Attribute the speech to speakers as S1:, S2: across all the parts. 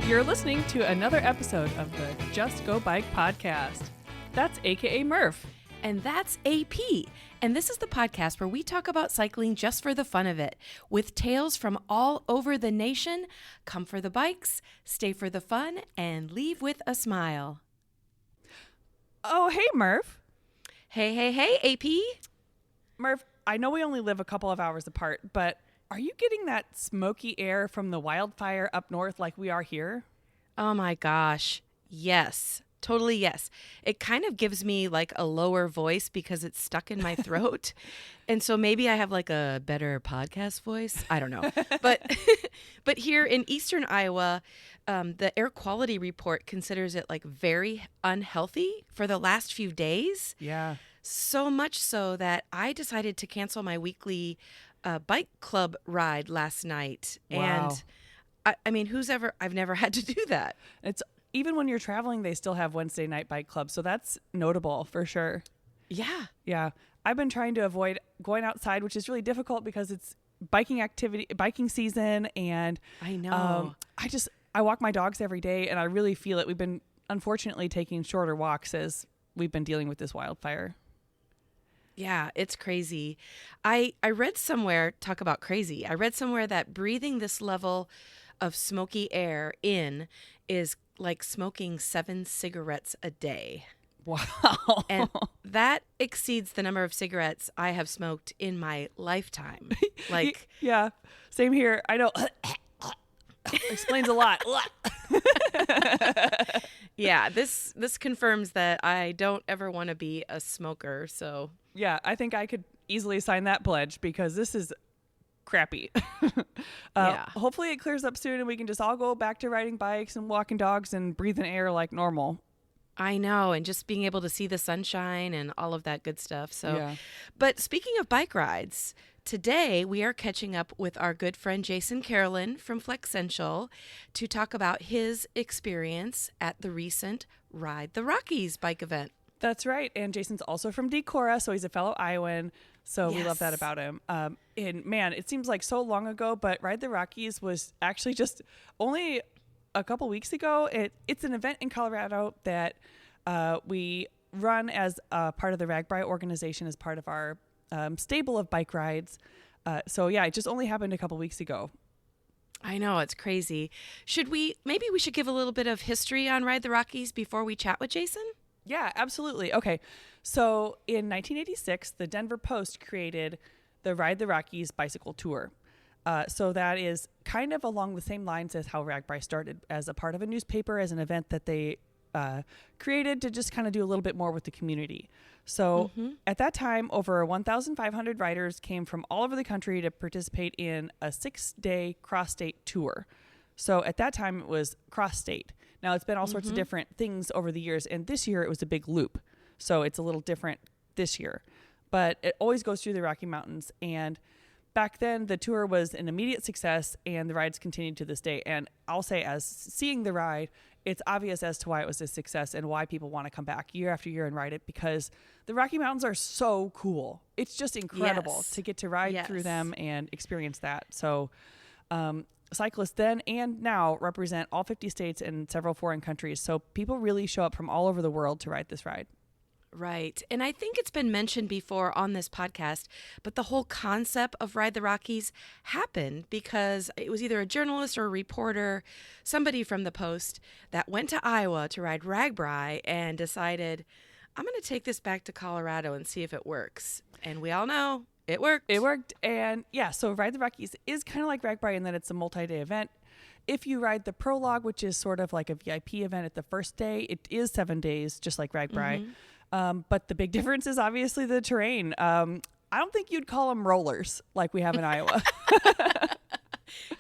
S1: You're listening to another episode of the Just Go Bike podcast. That's AKA Murph.
S2: And that's AP. And this is the podcast where we talk about cycling just for the fun of it, with tales from all over the nation. Come for the bikes, stay for the fun, and leave with a smile.
S1: Oh, hey, Murph.
S2: Hey, AP.
S1: Murph, I know we only live a couple of hours apart, but are you getting that smoky air from the wildfire up north like we are here?
S2: Oh my gosh. Yes. Totally yes. It kind of gives me like a lower voice because it's stuck in my throat. And so maybe I have like a better podcast voice. I don't know. But here in eastern Iowa, the air quality report considers it like very unhealthy for the last few days.
S1: Yeah.
S2: So much so that I decided to cancel my weekly bike club ride last night.
S1: Wow.
S2: And I mean, I've never had to do that.
S1: Even when you're traveling, they still have Wednesday night bike clubs. So that's notable for sure.
S2: Yeah.
S1: Yeah. I've been trying to avoid going outside, which is really difficult because it's biking season. And
S2: I know.
S1: I walk my dogs every day and I really feel it. We've been unfortunately taking shorter walks as we've been dealing with this wildfire.
S2: Yeah, it's crazy. I read somewhere, talk about crazy. I read somewhere that breathing this level of smoky air in is like smoking 7 cigarettes a day.
S1: Wow.
S2: And that exceeds the number of cigarettes I have smoked in my lifetime. Like,
S1: yeah, same here. I know. Explains a lot.
S2: Yeah, this confirms that I don't ever want to be a smoker. So
S1: yeah, I think I could easily sign that pledge because this is crappy.
S2: Yeah.
S1: Hopefully it clears up soon and we can just all go back to riding bikes and walking dogs and breathing air like normal.
S2: I know, and just being able to see the sunshine and all of that good stuff. So,
S1: yeah.
S2: But speaking of bike rides, today we are catching up with our good friend Jason Carolan from Flexential to talk about his experience at the recent Ride The Rockies bike event.
S1: That's right. And Jason's also from Decorah, so he's a fellow Iowan. So
S2: Yes.
S1: We love that about him. And man, it seems like so long ago, but Ride the Rockies was actually just only a couple weeks ago. It's an event in Colorado that we run as a part of the RAGBRAI organization as part of our stable of bike rides. So yeah, it just only happened a couple weeks ago.
S2: I know, it's crazy. Maybe we should give a little bit of history on Ride the Rockies before we chat with Jason?
S1: Yeah, absolutely. Okay. So in 1986, the Denver Post created the Ride the Rockies bicycle tour. So that is kind of along the same lines as how RAGBRAI started, as a part of a newspaper, as an event that they created to just kind of do a little bit more with the community. So at that time, over 1,500 riders came from all over the country to participate in a 6-day cross-state tour. So at that time, it was cross-state. Now, it's been all sorts of different things over the years, and this year it was a big loop. So it's a little different this year. But it always goes through the Rocky Mountains, and back then, the tour was an immediate success, and the rides continued to this day. And I'll say, as seeing the ride, it's obvious as to why it was a success and why people want to come back year after year and ride it, because the Rocky Mountains are so cool. It's just incredible to get to ride through them and experience that. So cyclists then and now represent all 50 states and several foreign countries. So people really show up from all over the world to ride this ride.
S2: Right. And I think it's been mentioned before on this podcast, but the whole concept of Ride the Rockies happened because it was either a journalist or a reporter, somebody from the Post, that went to Iowa to ride RAGBRAI and decided, I'm going to take this back to Colorado and see if it works. And we all know it worked.
S1: It worked. And yeah, so Ride the Rockies is kind of like RAGBRAI in that it's a multi-day event. If you ride the prologue, which is sort of like a VIP event at the first day, it is 7 days, just like RAGBRAI. But the big difference is obviously the terrain. I don't think you'd call them rollers like we have in Iowa.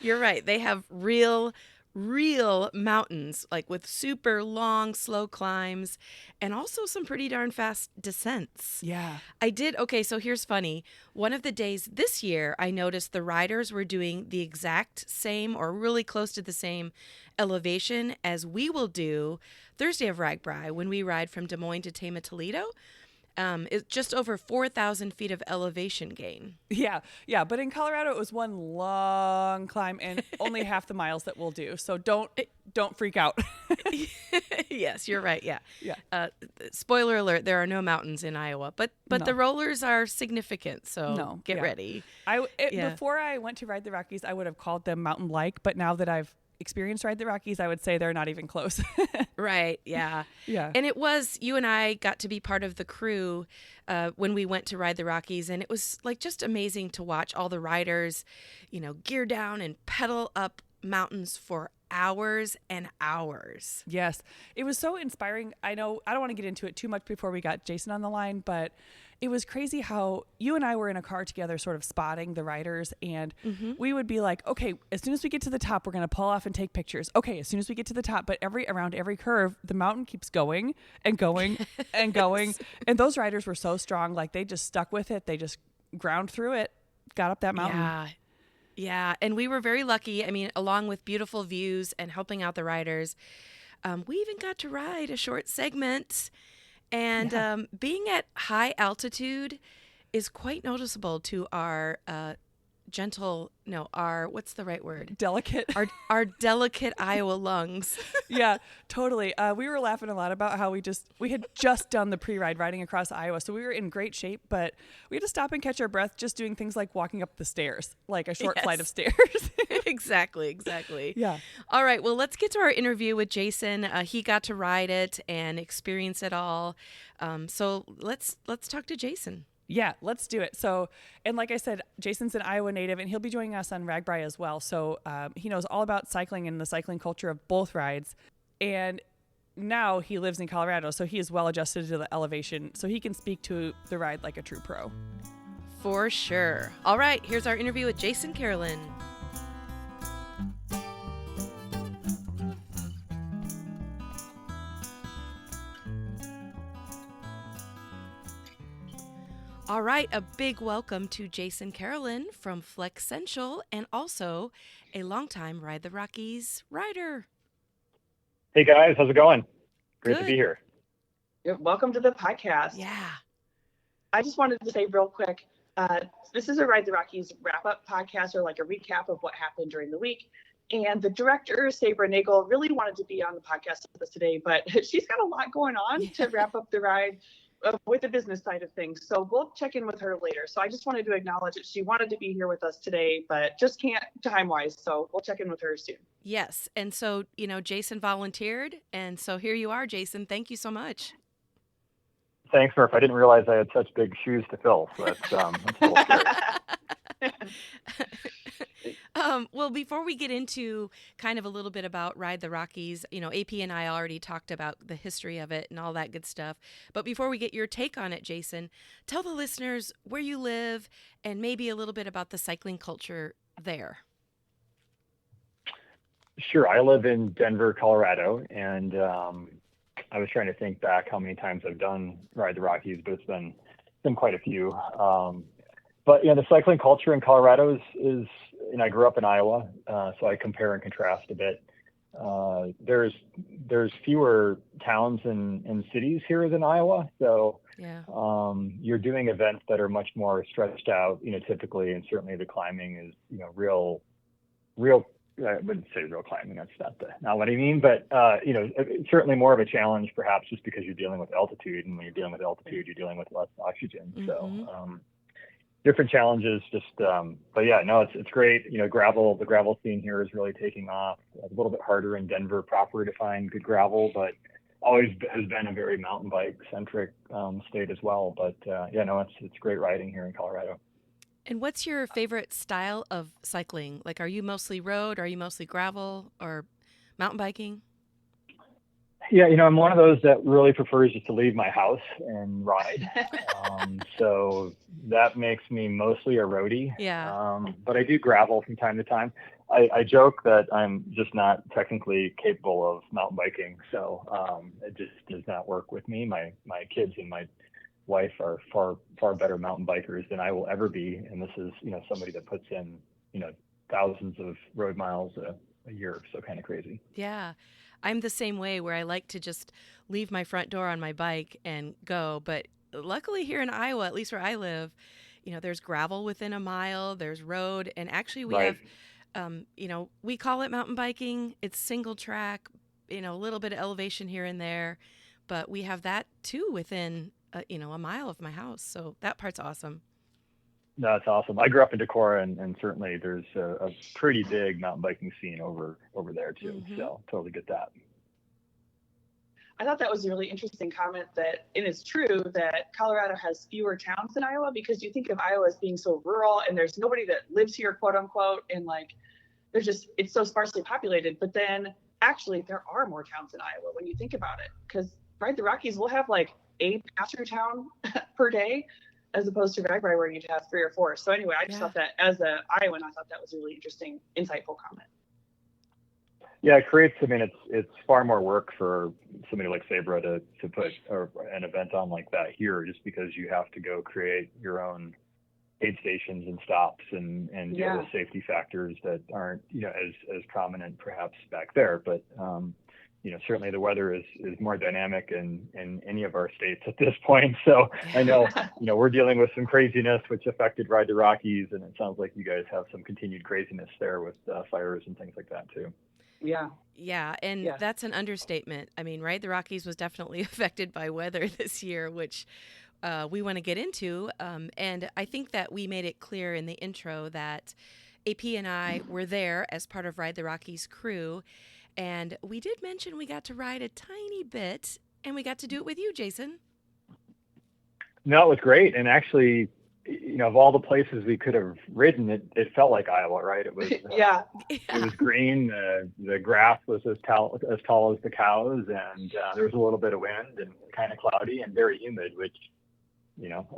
S2: You're right. They have real mountains, like with super long, slow climbs and also some pretty darn fast descents.
S1: Yeah.
S2: Okay, so here's funny. One of the days this year, I noticed the riders were doing the exact same or really close to the same elevation as we will do Thursday of RAGBRAI when we ride from Des Moines to Tama, Toledo. It's just over 4,000 feet of elevation gain.
S1: Yeah. But in Colorado, it was one long climb and only half the miles that we'll do. So don't don't freak out.
S2: Yes, you're right. Yeah.
S1: Yeah.
S2: Spoiler alert: there are no mountains in Iowa, but
S1: No.
S2: the rollers are significant. So
S1: No,
S2: get
S1: yeah.
S2: ready. Yeah.
S1: Before I went to Ride the Rockies, I would have called them mountain-like, but now that I've experienced Ride the Rockies, I would say they're not even close.
S2: Right. Yeah.
S1: Yeah.
S2: And it was, you and I got to be part of the crew when we went to Ride the Rockies, and it was like just amazing to watch all the riders, gear down and pedal up mountains for hours and hours.
S1: Yes. It was so inspiring. I know I don't want to get into it too much before we got Jason on the line, but it was crazy how you and I were in a car together sort of spotting the riders, and we would be like, okay, as soon as we get to the top, we're going to pull off and take pictures. Okay, as soon as we get to the top, but around every curve, the mountain keeps going and going and going. And those riders were so strong. Like they just stuck with it. They just ground through it, got up that mountain.
S2: Yeah. Yeah. And we were very lucky. I mean, along with beautiful views and helping out the riders, we even got to ride a short segment. And being at high altitude is quite noticeable to our what's the right word?
S1: Delicate.
S2: Our delicate Iowa lungs.
S1: Yeah, totally. We were laughing a lot about how we had just done the pre-ride riding across Iowa. So we were in great shape, but we had to stop and catch our breath just doing things like walking up the stairs, like a short flight of stairs.
S2: Exactly.
S1: Yeah.
S2: All right. Well, let's get to our interview with Jason. He got to ride it and experience it all. So let's talk to Jason.
S1: Yeah, let's do it. So, and like I said, Jason's an Iowa native, and he'll be joining us on RAGBRAI as well. So he knows all about cycling and the cycling culture of both rides. And now he lives in Colorado, so he is well adjusted to the elevation, so he can speak to the ride like a true pro.
S2: For sure. All right, here's our interview with Jason Carolan. All right, a big welcome to Jason Carolan from Flexential and also a longtime Ride the Rockies rider.
S3: Hey guys, how's it going? Great
S2: Good.
S3: to be here.
S4: Welcome to the podcast.
S2: Yeah.
S4: I just wanted to say real quick, this is a Ride the Rockies wrap-up podcast, or like a recap of what happened during the week. And the director, Sabra Nagel, really wanted to be on the podcast with us today, but she's got a lot going on to wrap up the ride with the business side of things. So we'll check in with her later. So I just wanted to acknowledge that she wanted to be here with us today, but just can't time-wise. So we'll check in with her soon.
S2: Yes. And so, Jason volunteered. And so here you are, Jason. Thank you so much.
S3: Thanks, Murph. I didn't realize I had such big shoes to fill. So that's a little scary.
S2: Well, before we get into kind of a little bit about Ride the Rockies, AP and I already talked about the history of it and all that good stuff. But before we get your take on it, Jason, tell the listeners where you live and maybe a little bit about the cycling culture there.
S3: Sure. I live in Denver, Colorado, and I was trying to think back how many times I've done Ride the Rockies, but it's been quite a few. But the cycling culture in Colorado is I grew up in Iowa, so I compare and contrast a bit. There's fewer towns and cities here than Iowa, so
S2: yeah.
S3: You're doing events that are much more stretched out, typically, and certainly the climbing is real. I wouldn't say real climbing. That's not what I mean, but it's certainly more of a challenge, perhaps, just because you're dealing with altitude, and when you're dealing with altitude, you're dealing with less oxygen.
S2: Mm-hmm.
S3: So different challenges. But yeah, no, it's great. The gravel scene here is really taking off. It's a little bit harder in Denver proper to find good gravel, but always has been a very mountain bike centric state as well. But it's great riding here in Colorado.
S2: And what's your favorite style of cycling? Like, are you mostly road? Are you mostly gravel or mountain biking?
S3: Yeah, I'm one of those that really prefers just to leave my house and ride. So that makes me mostly a roadie.
S2: Yeah.
S3: But I do gravel from time to time. I joke that I'm just not technically capable of mountain biking. So it just does not work with me. My kids and my wife are far better mountain bikers than I will ever be. And this is, somebody that puts in, thousands of road miles a year. So kind of crazy.
S2: Yeah. I'm the same way, where I like to just leave my front door on my bike and go. But luckily here in Iowa, at least where I live, there's gravel within a mile, there's road. And actually we
S3: Right.
S2: have We call it mountain biking. It's single track, a little bit of elevation here and there, but we have that too within, a mile of my house. So that part's awesome.
S3: That's awesome. I grew up in Decorah, and certainly there's a pretty big mountain biking scene over there too.
S2: Mm-hmm.
S3: So totally get that.
S4: I thought that was a really interesting comment and it's true that Colorado has fewer towns than Iowa, because you think of Iowa as being so rural and there's nobody that lives here, quote unquote, and it's so sparsely populated. But then actually there are more towns in Iowa when you think about it, because Ride the Rockies will have like a pass-through town per day, as opposed to RAGBRAI where you'd have 3 or 4. So anyway, I just thought that as an Iowan, I thought that was a really interesting, insightful comment.
S3: Yeah, it creates, it's far more work for somebody like Sabra to put an event on like that here, just because you have to go create your own aid stations and stops and deal with safety factors that aren't, as prominent perhaps back there. But, certainly the weather is more dynamic in any of our states at this point. So I know, we're dealing with some craziness which affected Ride the Rockies, and it sounds like you guys have some continued craziness there with fires and things like that too.
S2: Yeah, and that's an understatement. Ride the Rockies was definitely affected by weather this year, which we want to get into. And I think that we made it clear in the intro that AP and I were there as part of Ride the Rockies crew. And we did mention we got to ride a tiny bit, and we got to do it with you, Jason.
S3: No, it was great. And actually, of all the places we could have ridden, it felt like Iowa, right? It was It was green. The grass was as tall as the cows, and there was a little bit of wind and kind of cloudy and very humid, which,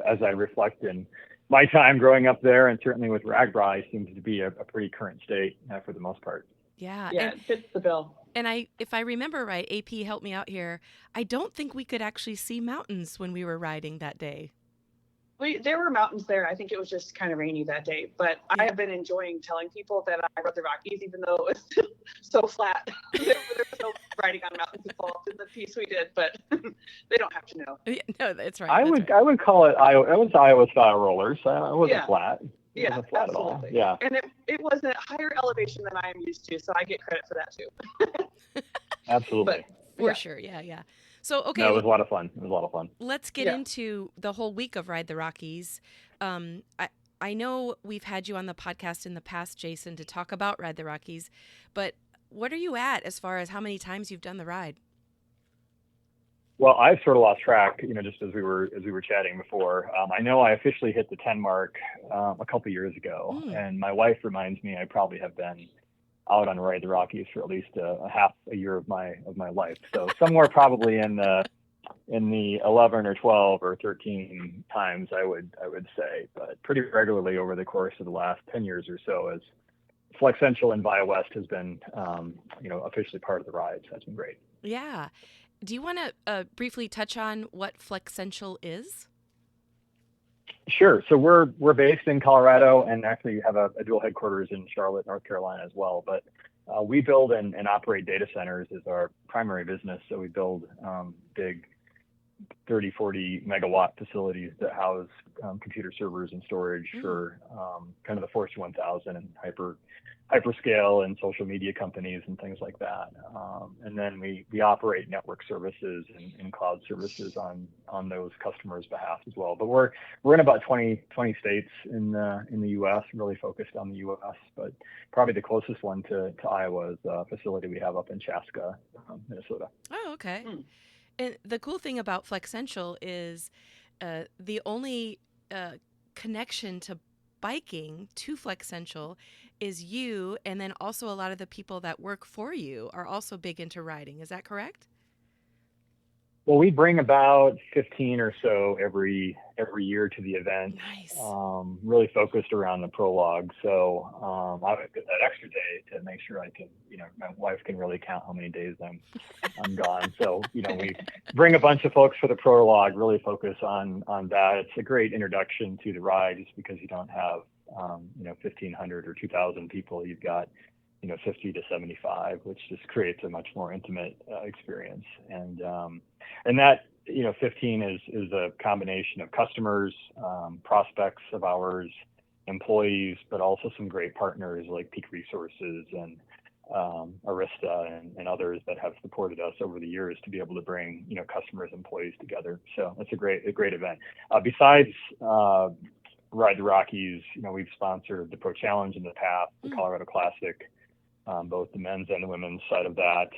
S3: as I reflect in my time growing up there, and certainly with RAGBRAI, seems to be a pretty current state for the most part.
S2: Yeah,
S4: it fits the bill.
S2: And if I remember right, AP helped me out here. I don't think we could actually see mountains when we were riding that day.
S4: There were mountains there. I think it was just kind of rainy that day. But I have been enjoying telling people that I rode the Rockies, even though it was so flat. there was no riding on mountains involved in the piece we did, but they don't have to know.
S2: Yeah, no, that's right.
S3: I would call it Iowa. It was Iowa style rollers. It wasn't flat.
S4: It
S3: wasn't flat
S4: absolutely.
S3: at all. Yeah.
S4: And it was at higher elevation than I am used to, so I get credit for that too.
S3: Absolutely.
S2: For sure. Yeah. So, okay.
S3: No, it was a lot of fun.
S2: Let's get into the whole week of Ride the Rockies. I know we've had you on the podcast in the past, Jason, to talk about Ride the Rockies, but what are you at as far as how many times you've done the ride?
S3: Well, I've sort of lost track, just as we were chatting before. I know I officially hit the 10 mark a couple years ago, and my wife reminds me I probably have been out on Ride the Rockies for at least a half a year of my life. So somewhere probably in the 11 or 12 or 13 times, I would say, but pretty regularly over the course of the last 10 years or so, as Flexential and Via West has been, officially part of the ride. So that's been great.
S2: Yeah. Do you want to briefly touch on what Flexential is?
S3: Sure. So we're based in Colorado, and actually have a dual headquarters in Charlotte, North Carolina as well. But we build and operate data centers as our primary business. So we build big 30, 40 megawatt facilities that house computer servers and storage for kind of the Fortune 1000 and hyperscale and social media companies and things like that. And then we operate network services and cloud services on those customers' behalf as well. But we're in about 20 states in the U.S., really focused on the U.S. But probably the closest one to Iowa is a facility we have up in Chaska, Minnesota.
S2: Oh, okay. And the cool thing about Flexential is the only connection to biking to Flexential is you, and then also a lot of the people that work for you are also big into riding. Is that correct?
S3: Well, we bring about 15 or so every year to the event.
S2: Nice.
S3: Really focused around the prologue. So I would get that extra day to make sure I can, my wife can really count how many days I'm gone. So, we bring a bunch of folks for the prologue, really focus on that. It's a great introduction to the ride, just because you don't have, 1,500 or 2,000 people. You've got, 50 to 75, which just creates a much more intimate experience. And that, 15 is a combination of customers, prospects of ours, employees, but also some great partners like Peak Resources and Arista and others that have supported us over the years to be able to bring, customers, employees together. So it's a great event. Besides Ride the Rockies, we've sponsored the Pro Challenge in the past, the Colorado Classic, both the men's and the women's side of that.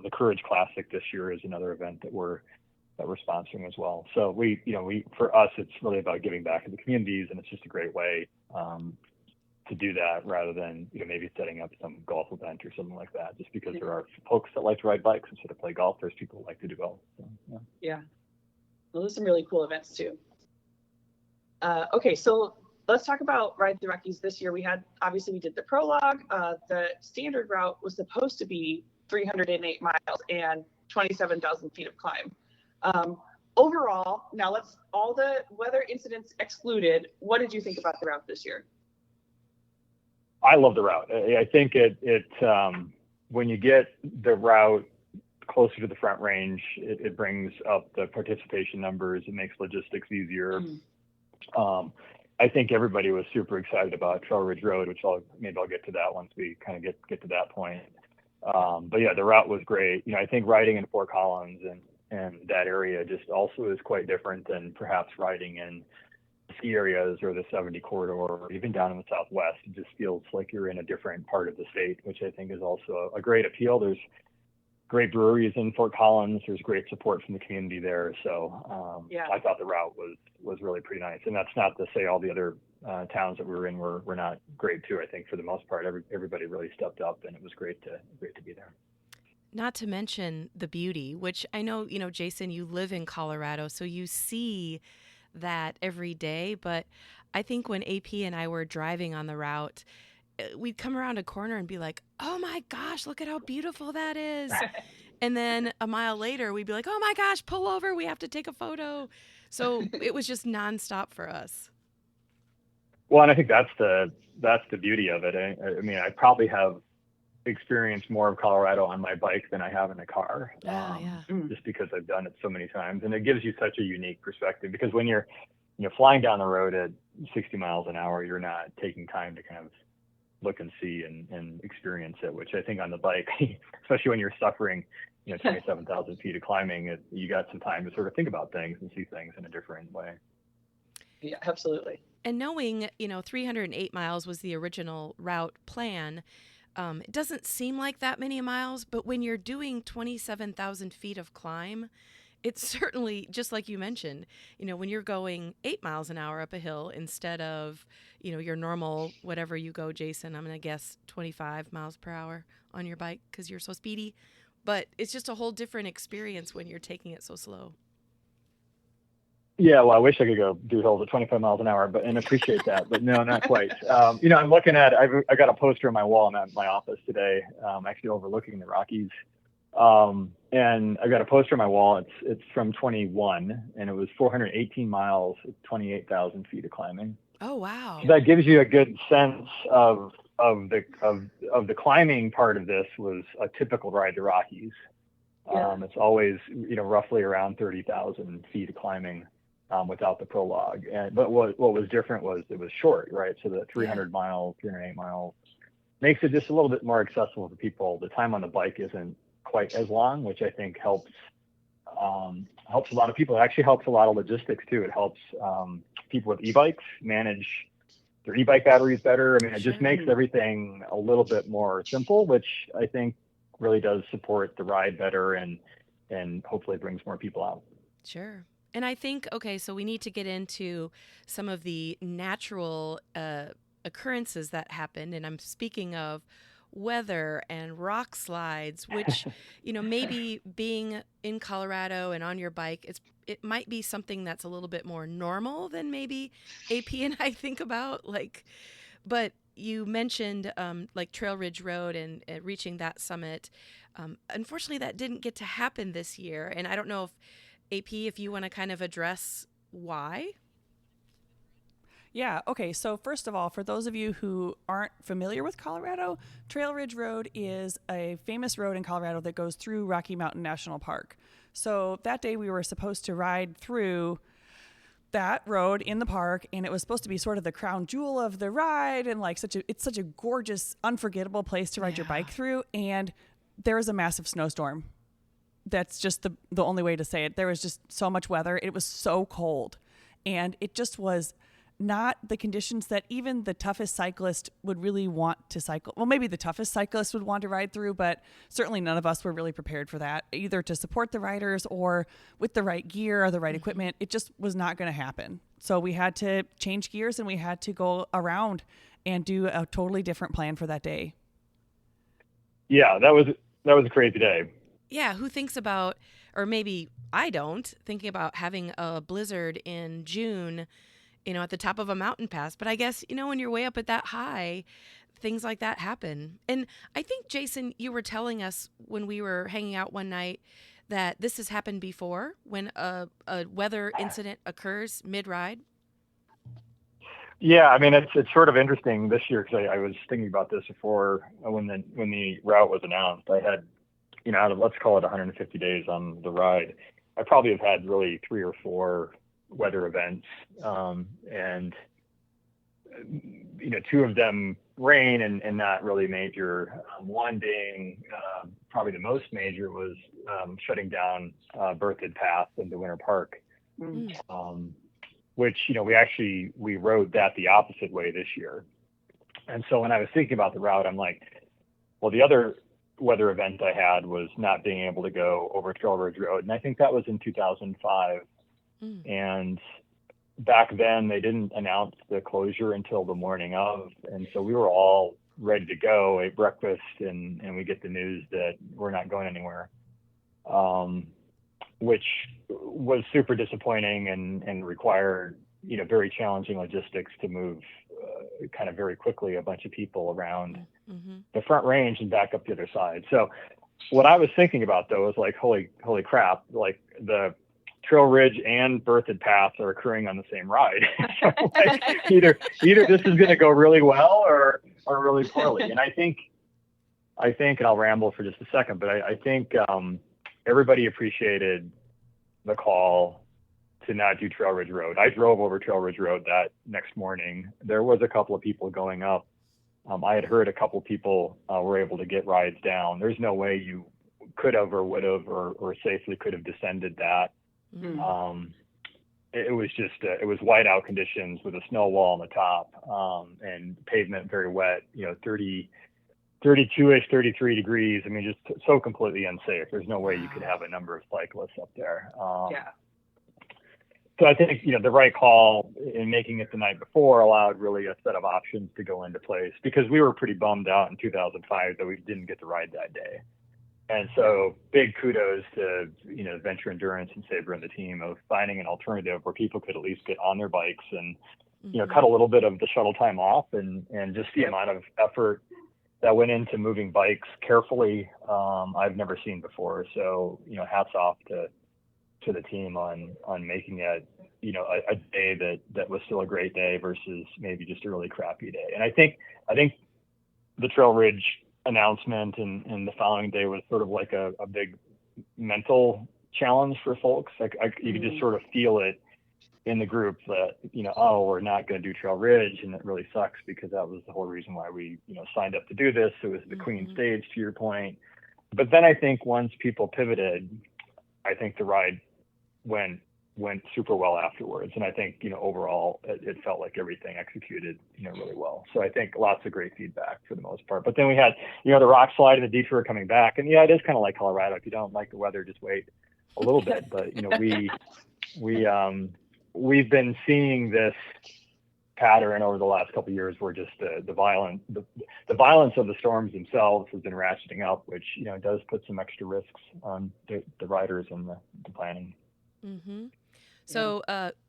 S3: The Courage Classic this year is another event that we're sponsoring as well. So we for us, it's really about giving back to the communities, and it's just a great way to do that rather than maybe setting up some golf event or something like that. Just because there are folks that like to ride bikes instead of play golf, there's people who like to do both. So,
S4: yeah. Well, there's some really cool events too. Okay, so let's talk about Ride the Rockies this year. We did the prologue. The standard route was supposed to be 308 miles and 27,000 feet of climb. Overall, now all the weather incidents excluded, what did you think about the route this year?
S3: I love the route. I think it when you get the route closer to the Front Range, it brings up the participation numbers. It makes logistics easier. I think everybody was super excited about Trail Ridge Road, which maybe I'll get to that once we kind of get to that point. But yeah, the route was great. I think riding in Fort Collins and that area just also is quite different than perhaps riding in ski areas or the 70 corridor or even down in the Southwest. It just feels like you're in a different part of the state, which I think is also a great appeal. There's great breweries in Fort Collins. There's great support from the community there. So I thought the route was really pretty nice. And that's not to say all the other towns that we were in were not great too. I think for the most part, everybody really stepped up, and it was great to be there.
S2: Not to mention the beauty, which I know, Jason, you live in Colorado, so you see that every day. But I think when AP and I were driving on the route, we'd come around a corner and be like, oh my gosh, look at how beautiful that is. And then a mile later, we'd be like, oh my gosh, pull over, we have to take a photo. So it was just nonstop for us.
S3: Well, and I think that's the beauty of it. I mean, I probably have experienced more of Colorado on my bike than I have in a car. Just because I've done it so many times, and it gives you such a unique perspective. Because when you're flying down the road at 60 miles an hour, you're not taking time to kind of look and see and experience it, which I think on the bike, especially when you're suffering 27,000 feet of climbing, you got some time to sort of think about things and see things in a different way.
S4: Yeah, absolutely.
S2: And knowing 308 miles was the original route plan, it doesn't seem like that many miles, but when you're doing 27,000 feet of climb, it's certainly, just like you mentioned, when you're going 8 miles an hour up a hill instead of, your normal, whatever you go, Jason, I'm going to guess 25 miles per hour on your bike because you're so speedy. But it's just a whole different experience when you're taking it so slow.
S3: Yeah, well, I wish I could go do hills at 25 miles an hour, and appreciate that, but no, not quite. I'm looking at, I got a poster on my wall in my office today, actually overlooking the Rockies. And I've got a poster on my wall. It's from 21, and it was 418 miles, 28,000 feet of climbing.
S2: Oh, wow.
S3: So that gives you a good sense of the climbing part of this was a typical Ride the Rockies. It's always, roughly around 30,000 feet of climbing. Without the prologue. But what was different was it was short, right? So the 308 miles makes it just a little bit more accessible to people. The time on the bike isn't quite as long, which I think helps a lot of people. It actually helps a lot of logistics too. It helps people with e-bikes manage their e-bike batteries better. I mean, it just makes everything a little bit more simple, which I think really does support the ride better and hopefully brings more people out.
S2: Sure. And I think, so we need to get into some of the natural occurrences that happened. And I'm speaking of weather and rock slides, which, maybe being in Colorado and on your bike, it might be something that's a little bit more normal than maybe AP and I think about. But you mentioned Trail Ridge Road and reaching that summit. Unfortunately, that didn't get to happen this year. And I don't know if you want to kind of address why?
S1: Yeah, okay. So first of all, for those of you who aren't familiar with Colorado, Trail Ridge Road is a famous road in Colorado that goes through Rocky Mountain National Park. So that day we were supposed to ride through that road in the park, and it was supposed to be sort of the crown jewel of the ride, and like it's such a gorgeous, unforgettable place to ride your bike through. And there was a massive snowstorm. That's just the only way to say it. There was just so much weather. It was so cold, and it just was not the conditions that even the toughest cyclist would really want to cycle. Well, maybe the toughest cyclist would want to ride through, but certainly none of us were really prepared for that, either to support the riders or with the right gear or the right equipment. It just was not going to happen. So we had to change gears, and we had to go around and do a totally different plan for that day.
S3: Yeah, that was a crazy day.
S2: Yeah, who thinks about, or maybe I don't, thinking about having a blizzard in June, at the top of a mountain pass. But I guess, when you're way up at that high, things like that happen. And I think, Jason, you were telling us when we were hanging out one night that this has happened before when a weather incident occurs mid-ride.
S3: Yeah, I mean, it's sort of interesting this year because I was thinking about this before when the route was announced. I had, out of, let's call it 150 days on the ride, I probably have had really 3 or 4 weather events, and 2 of them rain and not really major. One being probably the most major was shutting down Berthoud Path into Winter Park, which we rode that the opposite way this year. And so when I was thinking about the route, I'm like, well, the other weather event I had was not being able to go over Trail Ridge Road, and I think that was in 2005. And back then they didn't announce the closure until the morning of, and so we were all ready to go, ate breakfast, and we get the news that we're not going anywhere, which was super disappointing and required very challenging logistics to move kind of very quickly a bunch of people around the front range and back up the other side. So what I was thinking about though is like, holy crap, like the Trail Ridge and Berthoud Path are occurring on the same ride. So like, either this is going to go really well or really poorly. And I think, and I'll ramble for just a second, but I think everybody appreciated the call to not do Trail Ridge Road. I drove over Trail Ridge Road that next morning. There was a couple of people going up. I had heard a couple of people were able to get rides down. There's no way you could have or would have or safely could have descended that. It was just it was whiteout conditions with a snow wall on the top, and pavement very wet, 32-ish, 33 degrees. I mean, just so completely unsafe. There's no way you could have a number of cyclists up there. So I think, the right call in making it the night before allowed really a set of options to go into place, because we were pretty bummed out in 2005 that we didn't get to ride that day. And so big kudos to, Venture Endurance and Sabre and the team of finding an alternative where people could at least get on their bikes and, cut a little bit of the shuttle time off and just the amount of effort that went into moving bikes carefully. I've never seen before. So, hats off to the team on making it, a day that was still a great day versus maybe just a really crappy day. And I think the Trail Ridge announcement and the following day was sort of like a big mental challenge for folks. Like you could just sort of feel it in the group that, we're not going to do Trail Ridge, and it really sucks because that was the whole reason why we, signed up to do this. It was the clean stage, to your point. But then I think once people pivoted, I think the ride went super well afterwards. And I think, overall it felt like everything executed, really well. So I think lots of great feedback for the most part. But then we had, the rock slide and the detour coming back. And it is kind of like Colorado. If you don't like the weather, just wait a little bit. But, we've been seeing this pattern over the last couple of years where just the violence of the storms themselves has been ratcheting up, which, does put some extra risks on the riders and the planning.
S2: So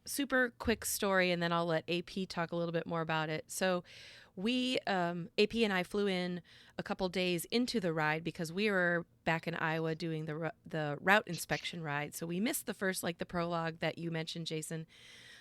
S2: super quick story, and then I'll let AP talk a little bit more about it. So we, AP and I flew in a couple days into the ride because we were back in Iowa doing the route inspection ride. So we missed the first, the prologue that you mentioned, Jason.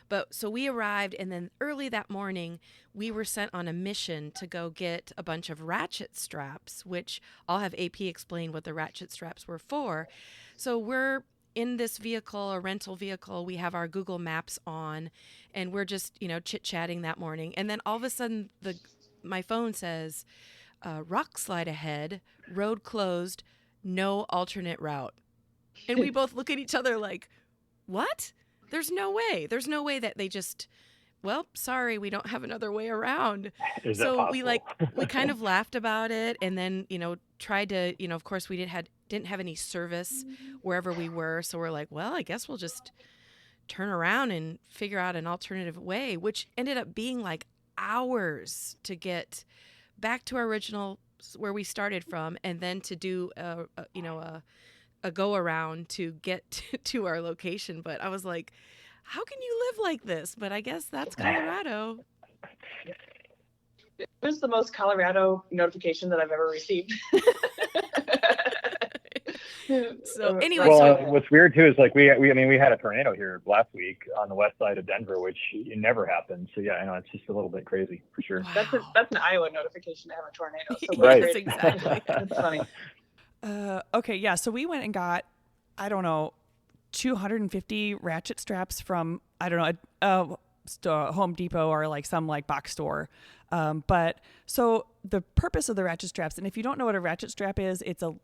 S2: But so we arrived, and then early that morning, we were sent on a mission to go get a bunch of ratchet straps, which I'll have AP explain what the ratchet straps were for. So we're in this vehicle, a rental vehicle, we have our Google Maps on, and we're just, chit-chatting that morning. And then all of a sudden, my phone says, rock slide ahead, road closed, no alternate route. And we both look at each other like, what? There's no way. There's no way that they just, well, sorry, we don't have another way around. So we kind of laughed about it, and then, tried to, of course we didn't have any service wherever we were. So we're like, well, I guess we'll just turn around and figure out an alternative way, which ended up being like hours to get back to our original, where we started from, and then to do a go around to get to our location. But I was like, how can you live like this? But I guess that's Colorado.
S4: It was the most Colorado notification that I've ever received.
S2: So anyway,
S3: what's weird too is like we had a tornado here last week on the west side of Denver, which it never happened. So yeah, I know it's just a little bit crazy for sure.
S2: Wow.
S4: That's an Iowa notification to have a tornado. So
S3: right.
S2: Yes, exactly.
S4: That's funny.
S1: Okay, yeah. So we went and got, I don't know, 250 ratchet straps from, I don't know, a Home Depot or like some like box store. But so the purpose of the ratchet straps, and if you don't know what a ratchet strap is, it's a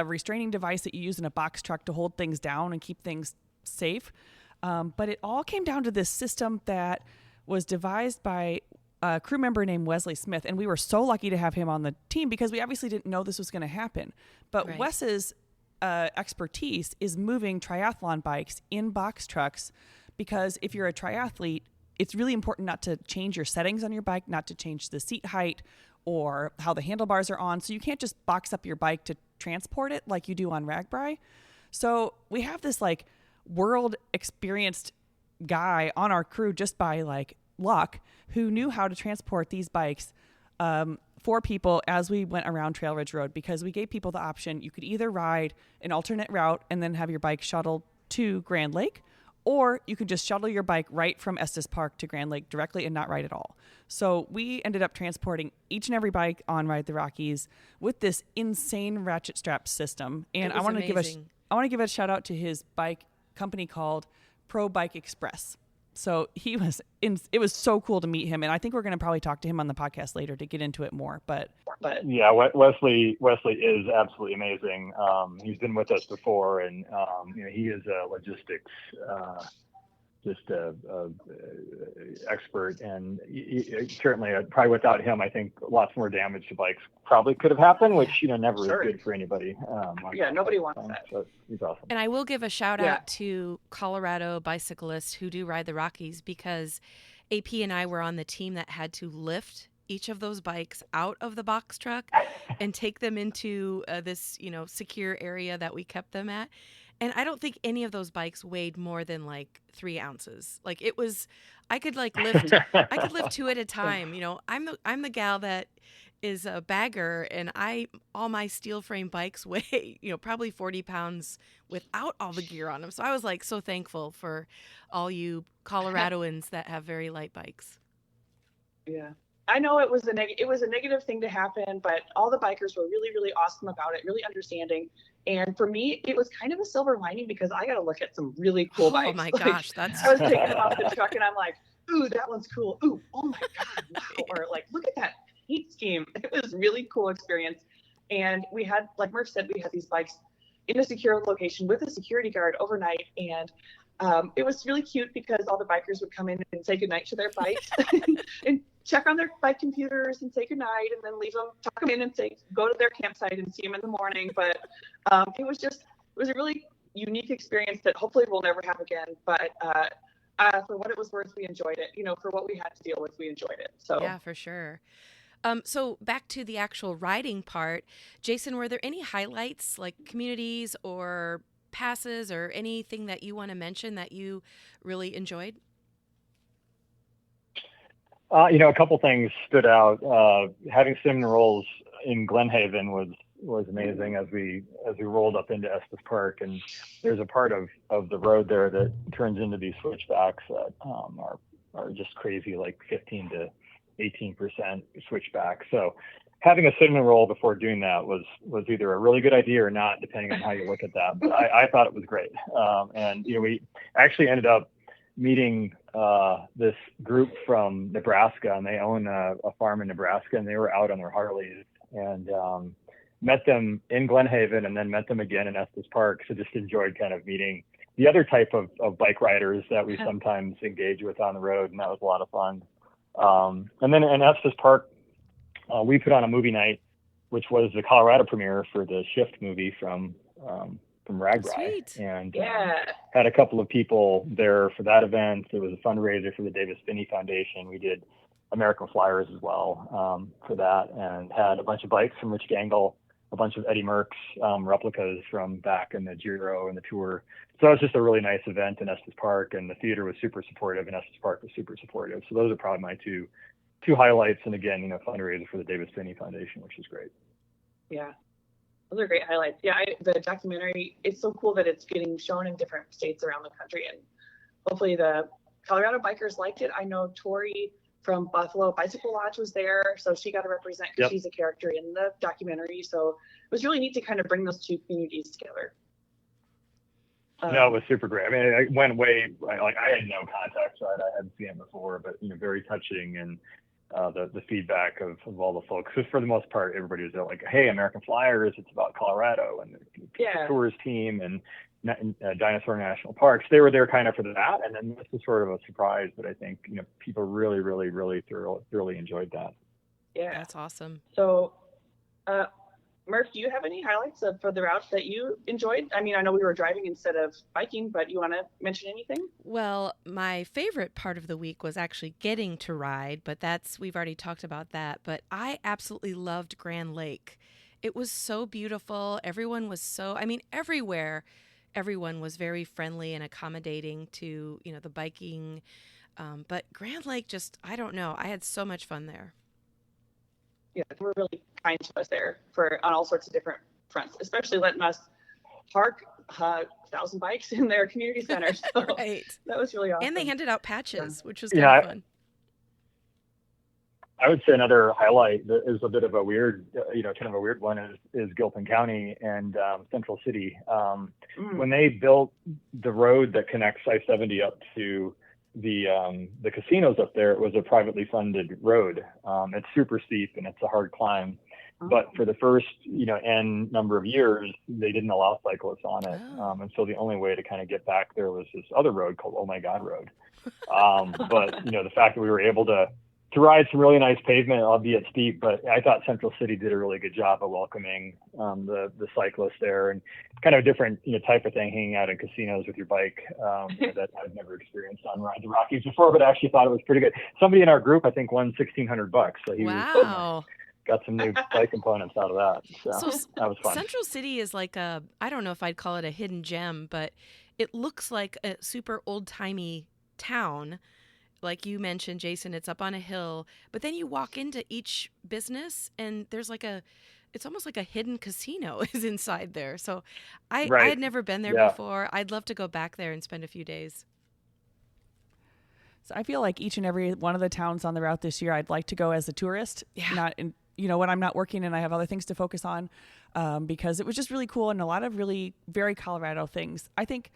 S1: restraining device that you use in a box truck to hold things down and keep things safe. But it all came down to this system that was devised by a crew member named Wesley Smith. And we were so lucky to have him on the team because we obviously didn't know this was going to happen. But
S2: Right.
S1: Wes's expertise is moving triathlon bikes in box trucks, because if you're a triathlete, it's really important not to change your settings on your bike, not to change the seat height or how the handlebars are on. So you can't just box up your bike to transport it like you do on RAGBRAI. So we have this like world experienced guy on our crew just by like luck who knew how to transport these bikes for people as we went around Trail Ridge Road, because we gave people the option. You could either ride an alternate route and then have your bike shuttled to Grand Lake, or you could just shuttle your bike right from Estes Park to Grand Lake directly and not ride at all. So we ended up transporting each and every bike on Ride the Rockies with this insane ratchet strap system. And I want to give a shout out to his bike company called Pro Bike Express. So it was so cool to meet him, and I think we're going to probably talk to him on the podcast later to get into it more. But
S3: yeah, Wesley is absolutely amazing. He's been with us before, and he is a logistics expert, and certainly probably without him, I think lots more damage to bikes probably could have happened, which never is good for anybody.
S4: Nobody wants that.
S3: So he's awesome.
S2: And I will give a shout out to Colorado bicyclists who do Ride the Rockies, because AP and I were on the team that had to lift each of those bikes out of the box truck and take them into this, secure area that we kept them at. And I don't think any of those bikes weighed more than like 3 ounces. Like it was, I could lift two at a time. I'm the gal that is a bagger, and all my steel frame bikes weigh, probably 40 pounds without all the gear on them. So I was like so thankful for all you Coloradoans that have very light bikes.
S4: Yeah. I know it was a negative thing to happen, but all the bikers were really, really awesome about it, really understanding. And for me, it was kind of a silver lining because I got to look at some really cool bikes.
S2: Oh my gosh, that's.
S4: I was taking them off the truck and I'm like, ooh, that one's cool. Ooh, oh my God, wow. Or like, look at that paint scheme. It was a really cool experience. And we had, like Murph said, we had these bikes in a secure location with a security guard overnight. And it was really cute because all the bikers would come in and say goodnight to their bikes and check on their bike computers and say goodnight, and then leave them, tuck them in and go to their campsite and see them in the morning. But it was a really unique experience that hopefully we'll never have again. But for what it was worth, we enjoyed it. For what we had to deal with, we enjoyed it. So
S2: yeah, for sure. So back to the actual riding part, Jason, were there any highlights like communities or passes or anything that you want to mention that you really enjoyed?
S3: A couple things stood out. Having cinnamon rolls in Glen Haven was amazing as we rolled up into Estes Park, and there's a part of the road there that turns into these switchbacks that are just crazy, like 15 to 18% switchback. So having a cinnamon roll before doing that was either a really good idea or not, depending on how you look at that. But I thought it was great. And we actually ended up meeting this group from Nebraska, and they own a farm in Nebraska, and they were out on their Harleys, and met them in Glen Haven, and then met them again in Estes Park. So just enjoyed kind of meeting the other type of bike riders that we sometimes engage with on the road, and that was a lot of fun. And then in Estes Park, we put on a movie night, which was the Colorado premiere for the Shift movie from RAGBRAI.
S2: Sweet.
S3: And had a couple of people there for that event. It was a fundraiser for the Davis Finney Foundation. We did American Flyers as well for that, and had a bunch of bikes from Rich Gangle, a bunch of Eddie Merckx replicas from back in the Giro and the Tour. So it was just a really nice event in Estes Park, and the theater was super supportive, and Estes Park was super supportive. So those are probably my two highlights. And again, fundraiser for the Davis Finney Foundation, which is great.
S4: Yeah, those are great highlights. Yeah, the documentary, it's so cool that it's getting shown in different states around the country, and hopefully the Colorado bikers liked it. I know Tori from Buffalo Bicycle Lodge was there, so she got to represent because she's a character in the documentary. So it was really neat to kind of bring those two communities together.
S3: No, it was super great. I mean, I went way, I had no contact, so I hadn't seen it before, but very touching, and the feedback of all the folks. Because for the most part, everybody was there like, hey, American Flyers, it's about Colorado and the Tours team and Dinosaur National Parks. They were there kind of for that, and then this was sort of a surprise, but I think people really, really, really thoroughly enjoyed that.
S4: Yeah,
S2: that's awesome.
S4: So, Murph, do you have any highlights for the route that you enjoyed? I mean, I know we were driving instead of biking, but you want to mention anything?
S2: Well, my favorite part of the week was actually getting to ride, but we've already talked about that. But I absolutely loved Grand Lake. It was so beautiful. Everyone was everywhere, everyone was very friendly and accommodating to, the biking. But Grand Lake, I don't know. I had so much fun there.
S4: Yeah, they were really kind to us there on all sorts of different fronts, especially letting us park 1,000 bikes in their community center. So
S2: right.
S4: That was really awesome.
S2: And they handed out patches, which was kind of fun.
S3: I would say another highlight that is a bit of a weird, kind of a weird one is Gilpin County and Central City. When they built the road that connects I-70 up to the casinos up there, it was a privately funded road. It's super steep and it's a hard climb, but for the first n number of years they didn't allow cyclists on it, and so the only way to kind of get back there was this other road called Oh My God Road. But the fact that we were able to ride some really nice pavement, albeit steep, but I thought Central City did a really good job of welcoming the cyclists there, and kind of a different type of thing, hanging out in casinos with your bike that I've never experienced on Ride the Rockies before, but I actually thought it was pretty good. Somebody in our group I think won $1,600, so he was got some new bike components out of that. So that was fun.
S2: Central City is like I don't know if I'd call it a hidden gem, but it looks like a super old-timey town. Like you mentioned, Jason, it's up on a hill, but then you walk into each business and there's it's almost like a hidden casino is inside there. So I had never been there before. I'd love to go back there and spend a few days.
S1: So I feel like each and every one of the towns on the route this year, I'd like to go as a tourist, not in, when I'm not working and I have other things to focus on, because it was just really cool and a lot of really very Colorado things. I think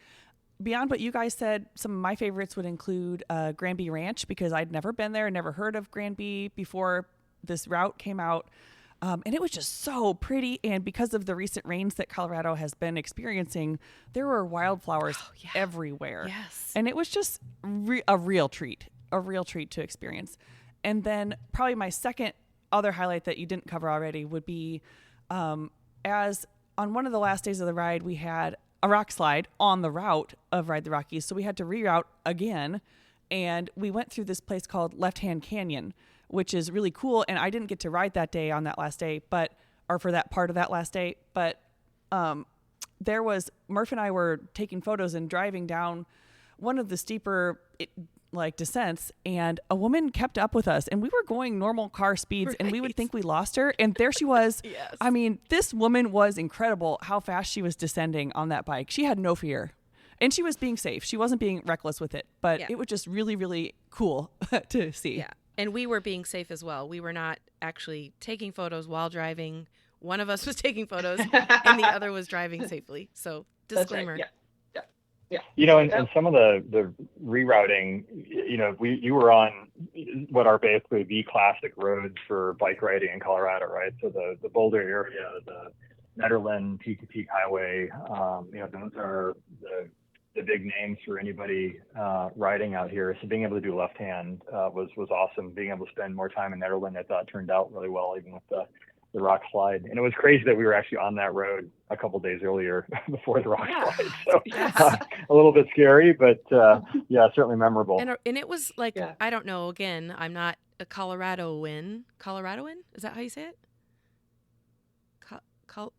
S1: beyond what you guys said, some of my favorites would include Granby Ranch, because I'd never been there, never heard of Granby before this route came out. And it was just so pretty. And because of the recent rains that Colorado has been experiencing, there were wildflowers everywhere.
S2: Yes.
S1: And it was just a real treat to experience. And then probably my second other highlight that you didn't cover already would be as on one of the last days of the ride, we had a rock slide on the route of Ride the Rockies. So we had to reroute again. And we went through this place called Left Hand Canyon, which is really cool. And I didn't get to ride that day on that last day, or for that part of that last day. But there was, Murph and I were taking photos and driving down one of the steeper descents, and a woman kept up with us, and we were going normal car speeds, and we would think we lost her, and there she was.
S2: Yes.
S1: I mean, this woman was incredible how fast she was descending on that bike. She had no fear, and she was being safe. She wasn't being reckless with it, but it was just really, really cool to see.
S2: Yeah. And we were being safe as well. We were not actually taking photos while driving. One of us was taking photos and the other was driving safely. So disclaimer.
S4: That's right. Yeah.
S3: And some of the rerouting, you were on what are basically the classic roads for bike riding in Colorado, right? So the Boulder area, the Nederland Peak to Peak Highway, those are the big names for anybody riding out here. So being able to do left hand was awesome. Being able to spend more time in Nederland, I thought turned out really well, even with the rock slide. And it was crazy that we were actually on that road a couple days earlier before the rock slide. So a little bit scary, but certainly memorable.
S2: And it was like, I don't know, again, I'm not a Coloradoan. Coloradoan? Is that how you say it?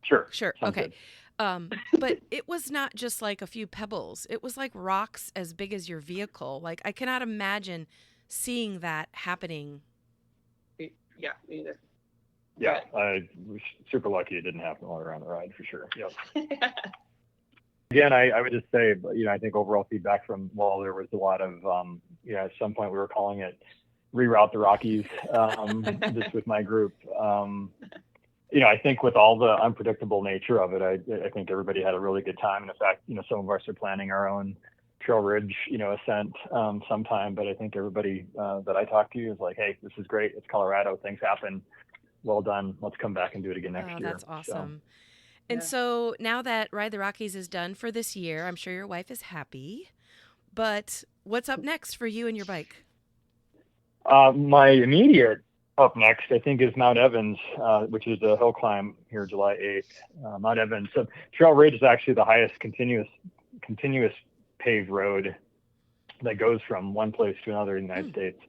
S3: Sure.
S2: Sounds okay.
S3: good.
S2: But it was not just like a few pebbles. It was like rocks as big as your vehicle. Like, I cannot imagine seeing that happening.
S4: Yeah, me either.
S3: Yeah, I was super lucky it didn't happen while we were on the ride, for sure. Yep. Again, I would just say, I think overall feedback from, there was a lot of, at some point we were calling it Reroute the Rockies, just with my group. I think with all the unpredictable nature of it, I think everybody had a really good time. And in fact, some of us are planning our own Trail Ridge, ascent sometime. But I think everybody that I talk to is like, hey, this is great. It's Colorado. Things happen. Well done. Let's come back and do it again next year.
S2: That's awesome. And so now that Ride the Rockies is done for this year, I'm sure your wife is happy. But what's up next for you and your bike?
S3: My immediate up next, I think, is Mount Evans, which is a hill climb here July 8th. Mount Evans. So Trail Ridge is actually the highest continuous paved road that goes from one place to another in the United States.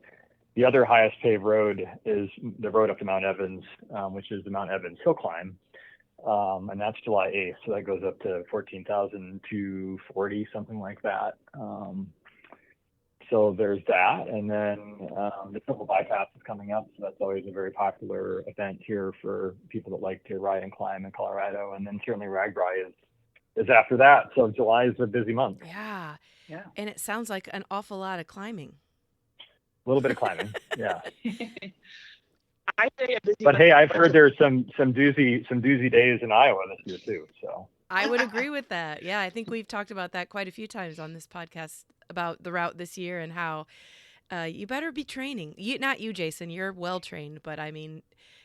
S3: The other highest paved road is the road up to Mount Evans, which is the Mount Evans hill climb. And that's July 8th. So that goes up to 14,240, something like that. So there's that. And then the Triple Bypass is coming up. So that's always a very popular event here for people that like to ride and climb in Colorado. And then certainly RAGBRAI is after that. So July is a busy month.
S2: Yeah. And it sounds like an awful lot of climbing.
S3: A little bit of climbing, yeah.
S4: I say a busy
S3: but
S4: month.
S3: Hey, I've heard there's some doozy days in Iowa this year too. So
S2: I would agree with that. Yeah, I think we've talked about that quite a few times on this podcast about the route this year and how you better be training. Not you, Jason. You're well trained, but I mean,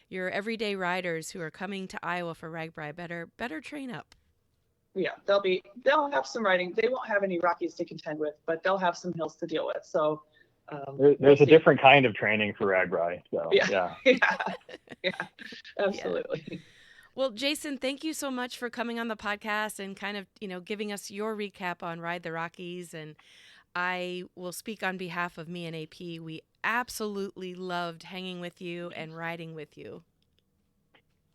S2: your everyday riders who are coming to Iowa for RAGBRAI better train up.
S4: Yeah, they'll have some riding. They won't have any Rockies to contend with, but they'll have some hills to deal with. So.
S3: There's a different kind of training for RAGBRAI. So yeah,
S4: absolutely.
S2: Yeah. Well, Jason, thank you so much for coming on the podcast and kind of, giving us your recap on Ride the Rockies. And I will speak on behalf of me and AP. We absolutely loved hanging with you and riding with you.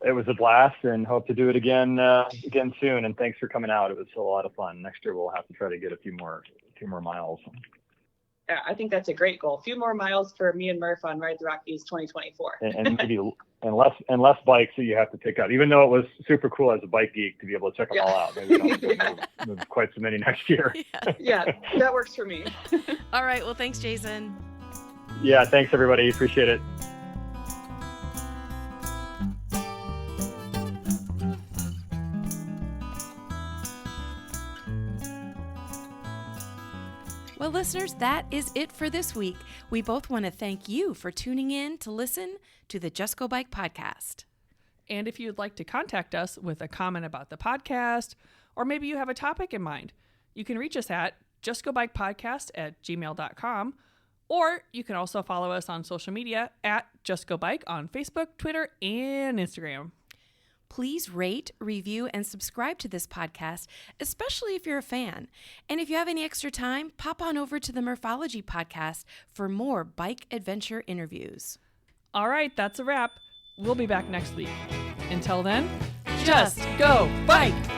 S3: It was a blast, and hope to do it again soon. And thanks for coming out. It was a lot of fun. Next year we'll have to try to get a few more miles.
S4: Yeah, I think that's a great goal. A few more miles for me and Murph on Ride the Rockies 2024.
S3: and maybe less bikes that you have to pick up. Even though it was super cool as a bike geek to be able to check them all out. Maybe we don't have to move quite so many next year.
S4: Yeah, that works for me.
S2: All right. Well, thanks, Jason.
S3: Yeah, thanks everybody. Appreciate it.
S2: Well, listeners, that is it for this week. We both want to thank you for tuning in to listen to the Just Go Bike podcast.
S1: And if you'd like to contact us with a comment about the podcast, or maybe you have a topic in mind, you can reach us at justgobikepodcast@gmail.com, or you can also follow us on social media at Just Go Bike on Facebook, Twitter, and Instagram.
S2: Please rate, review, and subscribe to this podcast, especially if you're a fan. And if you have any extra time, pop on over to the Murphology podcast for more bike adventure interviews.
S1: All right, that's a wrap. We'll be back next week. Until then, just go bike!